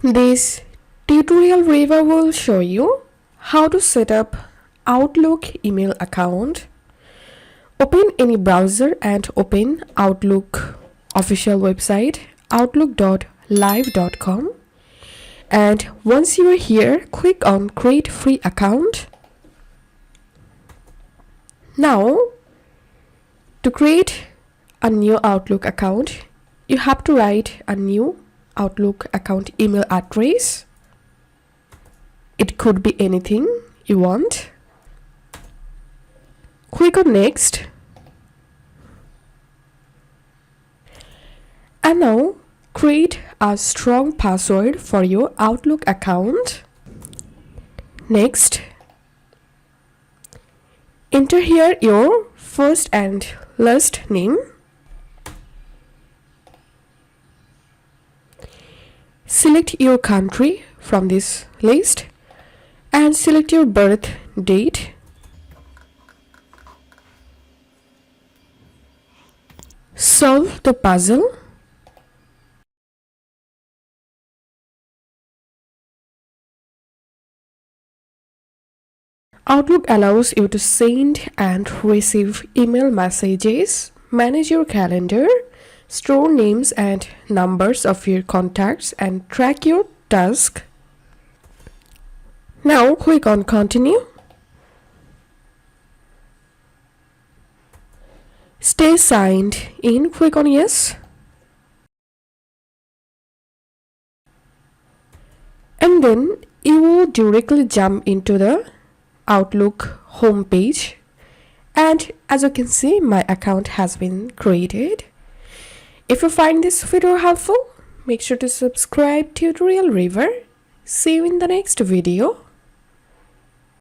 This tutorial review will show you how to set up Outlook email account. Open any browser and open Outlook official website outlook.live.com, and once you are here, click on create free account. Now, to create a new Outlook account, you have to write a new Outlook account email address. It could be anything you want. Click on next. And now create a strong password for your Outlook account. Next, enter here your first and last name. Select your country from this list and select your birth date. Solve the puzzle. Outlook allows you to send and receive email messages, manage your calendar, store names and numbers of your contacts, and track your tasks. Now click on continue. Stay signed in, click on yes. And then you will directly jump into the Outlook homepage, and as you can see, my account has been created. If you find this video helpful, make sure to subscribe Tutorial River. See you in the next video.